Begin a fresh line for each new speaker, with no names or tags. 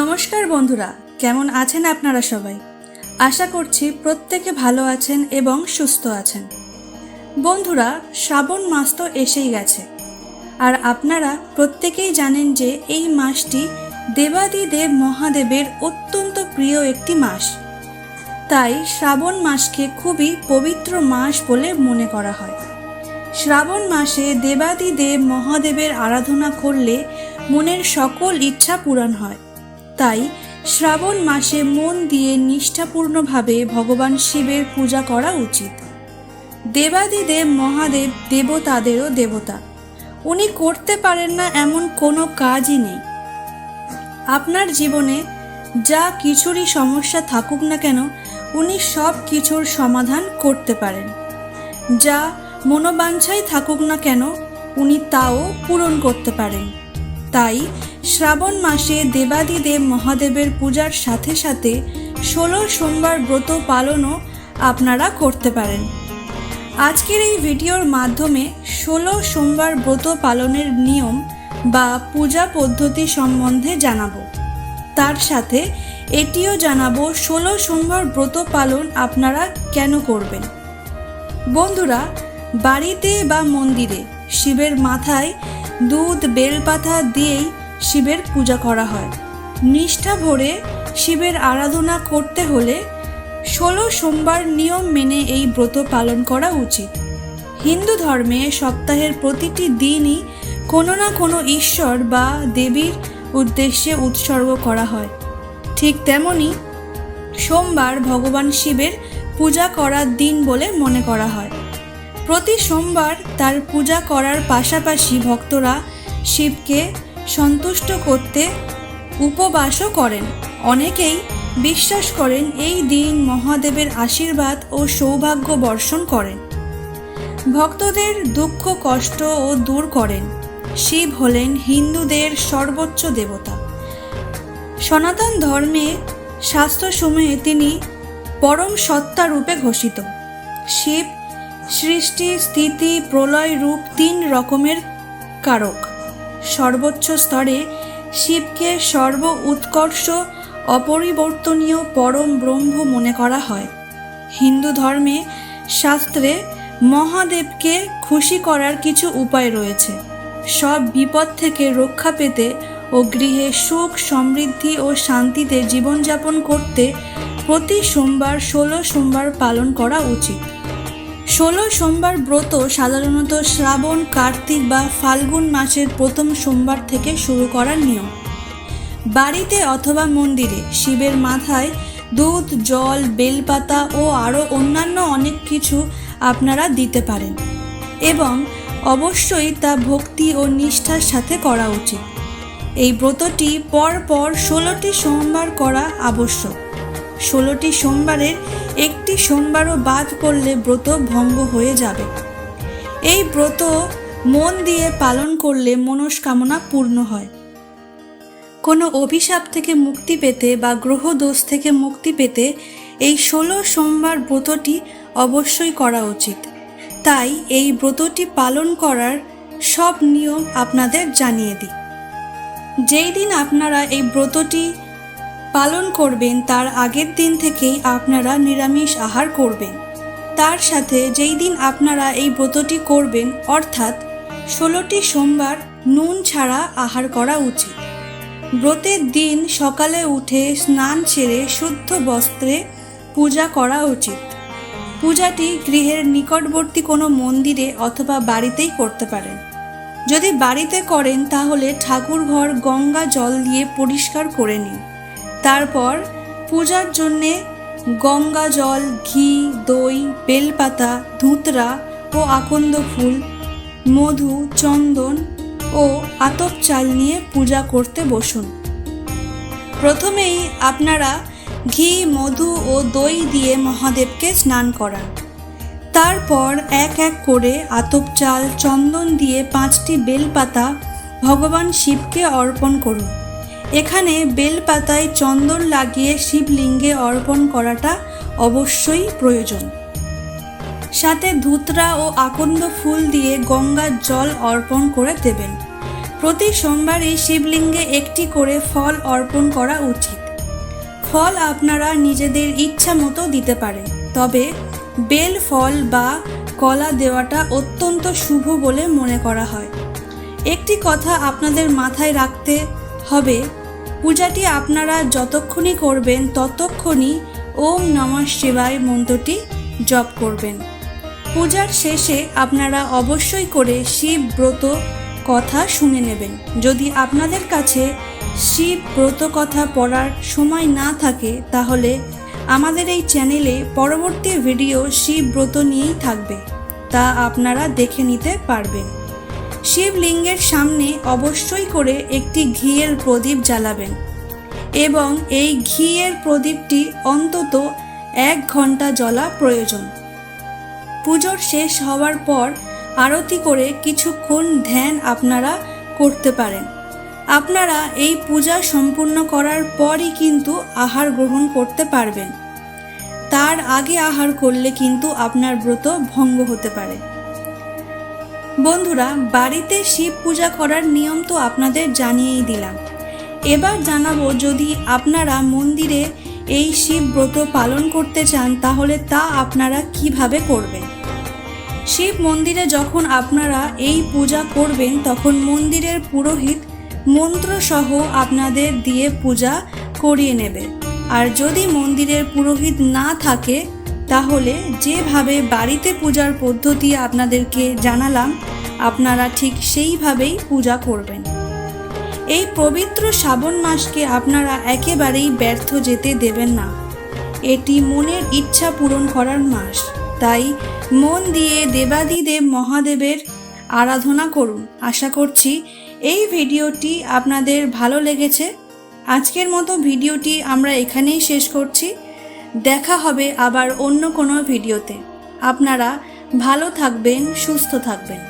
নমস্কার বন্ধুরা, কেমন আছেন আপনারা সবাই? আশা করছি প্রত্যেকে ভালো আছেন এবং সুস্থ আছেন। বন্ধুরা, শ্রাবণ মাস তো এসেই গেছে, আর আপনারা প্রত্যেকেই জানেন যে এই মাসটি দেবাদিদেব মহাদেবের অত্যন্ত প্রিয় একটি মাস। তাই শ্রাবণ মাসকে খুবই পবিত্র মাস বলে মনে করা হয়। শ্রাবণ মাসে দেবাদিদেব মহাদেবের আরাধনা করলে মনের সকল ইচ্ছা পূরণ হয়। তাই শ্রাবণ মাসে মন দিয়ে নিষ্ঠাপূর্ণভাবে ভগবান শিবের পূজা করা উচিত। দেবাদিদেব মহাদেব দেবতাদেরও দেবতা, উনি করতে পারেন না এমন কোনো কাজই নেই। আপনার জীবনে যা কিছুরই সমস্যা থাকুক না কেন, উনি সব কিছুর সমাধান করতে পারেন। যা মনোবাঞ্ছাই থাকুক না কেন, উনি তাও পূরণ করতে পারেন। তাই শ্রাবণ মাসে দেবাদিদেব মহাদেবের পূজার সাথে সাথে 16 সোমবার ব্রত পালনও আপনারা করতে পারেন। আজকের এই ভিডিওর মাধ্যমে 16 সোমবার ব্রত পালনের নিয়ম বা পূজা পদ্ধতি সম্বন্ধে জানাবো। তার সাথে এটিও জানাবো 16 সোমবার ব্রত পালন আপনারা কেন করবেন। বন্ধুরা, বাড়িতে বা মন্দিরে শিবের মাথায় দুধ বেলপাতা দিয়েই শিবের পূজা করা হয়। নিষ্ঠা ভরে শিবের আরাধনা করতে হলে 16 সোমবার নিয়ম মেনে এই ব্রত পালন করা উচিত। হিন্দু ধর্মে সপ্তাহের প্রতিটি দিনই কোনো না কোনো ঈশ্বর বা দেবীর উদ্দেশ্যে উৎসর্গ করা হয়। ঠিক তেমনি সোমবার ভগবান শিবের পূজা করার দিন বলে মনে করা হয়। প্রতি সোমবার তার পূজা করার পাশাপাশি ভক্তরা শিবকে সন্তুষ্ট করতে উপবাসও করেন। অনেকেই বিশ্বাস করেন এই দিন মহাদেবের আশীর্বাদ ও সৌভাগ্য বর্ষণ করেন, ভক্তদের দুঃখ কষ্টও দূর করেন। শিব হলেন হিন্দুদের সর্বোচ্চ দেবতা। সনাতন ধর্মে শাস্ত্রসমূহে তিনি পরম সত্তা রূপে ঘোষিত। শিব সৃষ্টি, স্থিতি, প্রলয় রূপ 3 রকমের কারক। সর্বোচ্চ স্তরে শিবকে সর্ব উৎকর্ষ, অপরিবর্তনীয় পরম ব্রহ্ম মনে করা হয়। হিন্দু ধর্মে শাস্ত্রে মহাদেবকে খুশি করার কিছু উপায় রয়েছে। সব বিপদ থেকে রক্ষা পেতে ও গৃহে সুখ, সমৃদ্ধি ও শান্তিতে জীবনযাপন করতে প্রতি সোমবার 16 সোমবার পালন করা উচিত। 16 সোমবার ব্রত সাধারণত শ্রাবণ, কার্তিক বা ফাল্গুন মাসের প্রথম সোমবার থেকে শুরু করার নিয়ম। বাড়িতে অথবা মন্দিরে শিবের মাথায় দুধ, জল, বেলপাতা ও আরও অন্যান্য অনেক কিছু আপনারা দিতে পারেন এবং অবশ্যই তা ভক্তি ও নিষ্ঠার সাথে করা উচিত। এই ব্রতটি পরপর 16টি সোমবার করা আবশ্যক। 16টি সোমবারের একটি সোমবারও বাদ পড়লে ব্রত ভঙ্গ হয়ে যাবে। এই ব্রত মন দিয়ে পালন করলে মনস্কামনা পূর্ণ হয়। কোনো অভিশাপ থেকে মুক্তি পেতে বা গ্রহ দোষ থেকে মুক্তি পেতে এই 16 সোমবার ব্রতটি অবশ্যই করা উচিত। তাই এই ব্রতটি পালন করার সব নিয়ম আপনাদের জানিয়ে দিই। যেই দিন আপনারা এই ব্রতটি পালন করবেন তার আগের দিন থেকেই আপনারা নিরামিষ আহার করবেন। তার সাথে যেই দিন আপনারা এই ব্রতটি করবেন অর্থাৎ 16টি সোমবার নুন ছাড়া আহার করা উচিত। ব্রতের দিন সকালে উঠে স্নান সেরে শুদ্ধ বস্ত্রে পূজা করা উচিত। পূজাটি গৃহের নিকটবর্তী কোনো মন্দিরে অথবা বাড়িতেই করতে পারেন। যদি বাড়িতে করেন তাহলে ঠাকুরঘর গঙ্গা জল দিয়ে পরিষ্কার করে নিন। তারপর পূজার জন্যে গঙ্গা জল, ঘি, দই, বেলপাতা, ধুতরা ও আকন্দ ফুল, মধু, চন্দন ও আতপ চাল নিয়ে পূজা করতে বসুন। প্রথমেই আপনারা ঘি, মধু ও দই দিয়ে মহাদেবকে স্নান করান। তারপর এক এক করে আতপ চাল, চন্দন দিয়ে 5টি বেলপাতা ভগবান শিবকে অর্পণ করুন। এখানে বেলপাতায় চন্দন লাগিয়ে শিবলিঙ্গে অর্পণ করাটা অবশ্যই প্রয়োজন। সাথে ধুতরা ও আকন্দ ফুল দিয়ে গঙ্গার জল অর্পণ করে দেবেন। প্রতি সোমবারই শিবলিঙ্গে একটি করে ফল অর্পণ করা উচিত। ফল আপনারা নিজেদের ইচ্ছা মতো দিতে পারেন, তবে বেল ফল বা কলা দেওয়াটা অত্যন্ত শুভ বলে মনে করা হয়। একটি কথা আপনাদের মাথায় রাখতে হবে, পূজাটি আপনারা যতক্ষণই করবেন ততক্ষণই ওম নমঃ শিবায় মন্ত্রটি জপ করবেন। পূজার শেষে আপনারা অবশ্যই করে শিব ব্রত কথা শুনে নেবেন। যদি আপনাদের কাছে শিব ব্রত কথা পড়ার সময় না থাকে, তাহলে আমাদের এই চ্যানেলে পরবর্তী ভিডিও শিব ব্রত নিয়েই থাকবে, তা আপনারা দেখে নিতে পারবেন। শিবলিঙ্গের সামনে অবশ্যই করে একটি ঘিয়ের প্রদীপ জ্বালাবেন এবং এই ঘিয়ের প্রদীপটি অন্তত 1 ঘন্টা জ্বলা প্রয়োজন। পুজোর শেষ হওয়ার পর আরতি করে কিছুক্ষণ ধ্যান আপনারা করতে পারেন। আপনারা এই পূজা সম্পূর্ণ করার পরই কিন্তু আহার গ্রহণ করতে পারবেন। তার আগে আহার করলে কিন্তু আপনার ব্রত ভঙ্গ হতে পারে। বন্ধুরা, বাড়িতে শিব পূজা করার নিয়ম তো আপনাদের জানিয়েই দিলাম। এবার জানাবো, যদি আপনারা মন্দিরে এই শিব ব্রত পালন করতে চান তাহলে তা আপনারা কিভাবে করবেন। শিব মন্দিরে যখন আপনারা এই পূজা করবেন তখন মন্দিরের পুরোহিত মন্ত্রসহ আপনাদের দিয়ে পূজা করিয়ে নেবে। আর যদি মন্দিরের পুরোহিত না থাকে তাহলে যেভাবে বাড়িতে পূজার পদ্ধতি আপনাদেরকে জানালাম, আপনারা ঠিক সেইভাবেই পূজা করবেন। এই পবিত্র শ্রাবণ মাসকে আপনারা একেবারেই ব্যর্থ যেতে দেবেন না। এটি মনের ইচ্ছা পূরণ করার মাস, তাই মন দিয়ে দেবাদিদেব মহাদেবের আরাধনা করুন। আশা করছি এই ভিডিওটি আপনাদের ভালো লেগেছে। আজকের মতো ভিডিওটি আমরা এখানেই শেষ করছি। দেখা হবে আবার অন্য কোনো ভিডিওতে। আপনারা ভালো থাকবেন, সুস্থ থাকবেন।